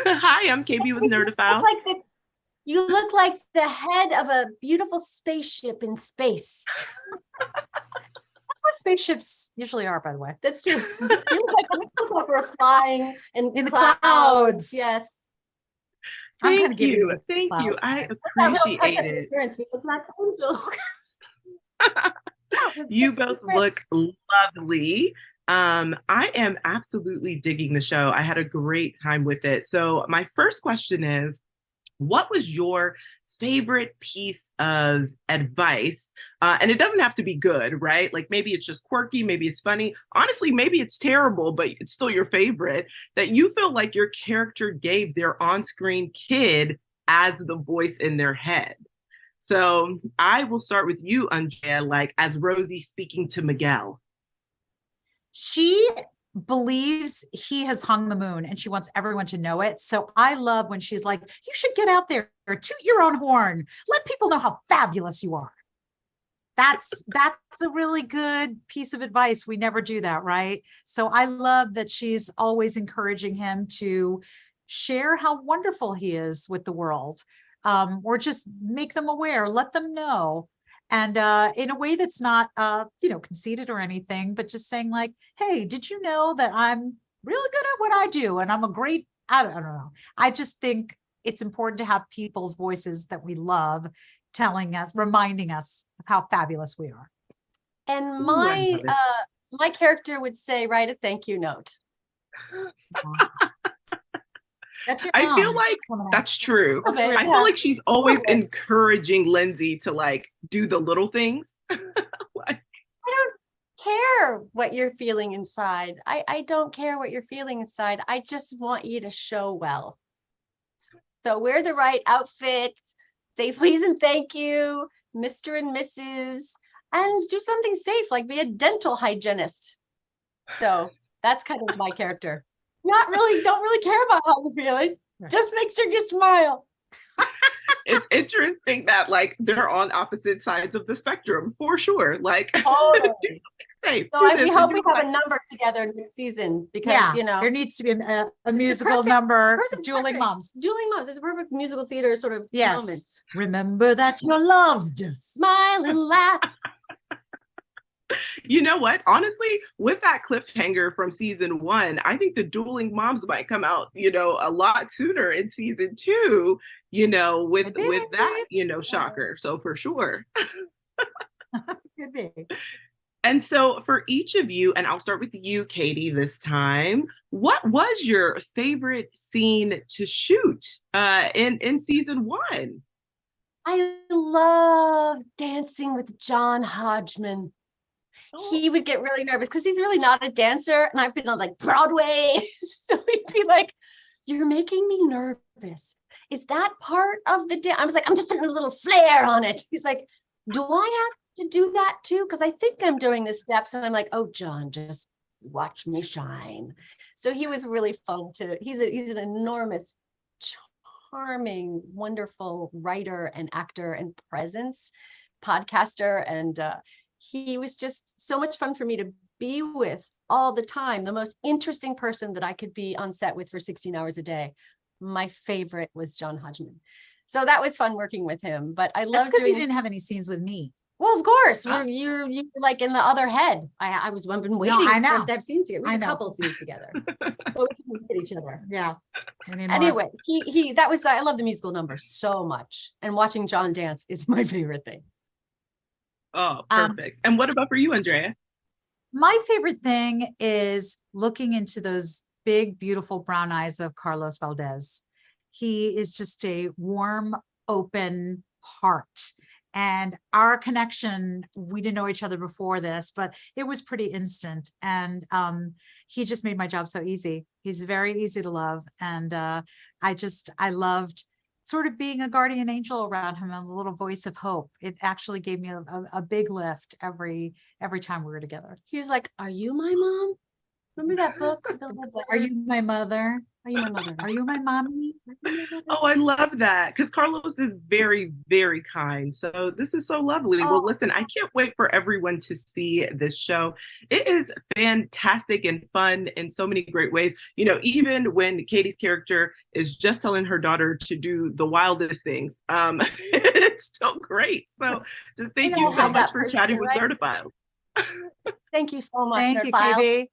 Hi, I'm KB with Nerdophile. You look like the head of a beautiful spaceship in space. That's what spaceships usually are, by the way. That's true. You look like we're flying in the clouds. clouds. Yes. Thank you. Thank you. I appreciate it. We look like angels. You both look lovely. I am absolutely digging the show. I had a great time with it. So my first question is, what was your favorite piece of advice? And it doesn't have to be good, right? Like maybe it's just quirky, maybe it's funny. Honestly, maybe it's terrible, but it's still your favorite that you feel like your character gave their on-screen kid as the voice in their head. So I will start with you, Andréa, like as Rosie speaking to Miguel. She believes he has hung the moon and she wants everyone to know it. So I love when she's like, you should get out there, toot your own horn, let people know how fabulous you are. That's a really good piece of advice. We never do that, right? So I love that she's always encouraging him to share how wonderful he is with the world, or just make them aware, let them know. And in a way that's not, conceited or anything, but just saying like, hey, did you know that I'm really good at what I do? And I'm a great, I don't know. I just think it's important to have people's voices that we love telling us, reminding us of how fabulous we are. And my character would say, write a thank you note. That's your I feel like that's true. I feel like she's always encouraging Lindsay to like do the little things. I don't care what you're feeling inside. I don't care what you're feeling inside. I just want you to show well. So wear the right outfit, say please and thank you, Mr. and Mrs., and do something safe, like be a dental hygienist. So that's kind of my character. Don't really care about how you're feeling. Right. Just make sure you smile. It's interesting that like they're on opposite sides of the spectrum for sure. Like, totally. Safe, so we hope we have a number together next season because there needs to be a musical number. Dueling Moms. Dueling Moms. It's a perfect musical theater sort of moment. Remember that you're loved. Smile and laugh. You know what? Honestly, with that cliffhanger from season 1, I think the Dueling Moms might come out, a lot sooner in season 2, with that, shocker. So for sure. Could be. And so for each of you, and I'll start with you, Katie, this time, what was your favorite scene to shoot in season 1? I love dancing with John Hodgman. He would get really nervous because he's really not a dancer. And I've been on like Broadway. So he'd be like, you're making me nervous. Is that part of the dance? I was like, I'm just putting a little flair on it. He's like, do I have to do that too? Because I think I'm doing the steps. And I'm like, oh, John, just watch me shine. So he was really fun he's an enormous, charming, wonderful writer and actor and presence, podcaster. And he was just so much fun for me to be with all the time. The most interesting person that I could be on set with for 16 hours a day. My favorite was John Hodgman. So that was fun working with him. But I loved because you didn't have any scenes with me. Well, of course, you're like in the other head. I've been waiting for us to have scenes together. We had a couple of scenes together, but we couldn't hit each other. Yeah. Anyway, I love the musical number so much, and watching John dance is my favorite thing. Oh, perfect. And what about for you, Andréa? My favorite thing is looking into those big, beautiful brown eyes of Carlos Valdez. He is just a warm, open heart. And our connection, we didn't know each other before this, but it was pretty instant. And he just made my job so easy. He's very easy to love. And I loved sort of being a guardian angel around him and a little voice of hope. It actually gave me a big lift every time we were together. He was like, are you my mom? Remember that book? Are you my mother? Are you my mother? Are you my mommy? Oh, I love that because Carlos is very, very kind. So this is so lovely. Well, Oh, listen, I can't wait for everyone to see this show. It is fantastic and fun in so many great ways. You know, even when Katie's character is just telling her daughter to do the wildest things, it's still great. So just thank you don't so have much that for person, chatting with right? Certified. Thank you so much, Thank you, Nerdfile. KB.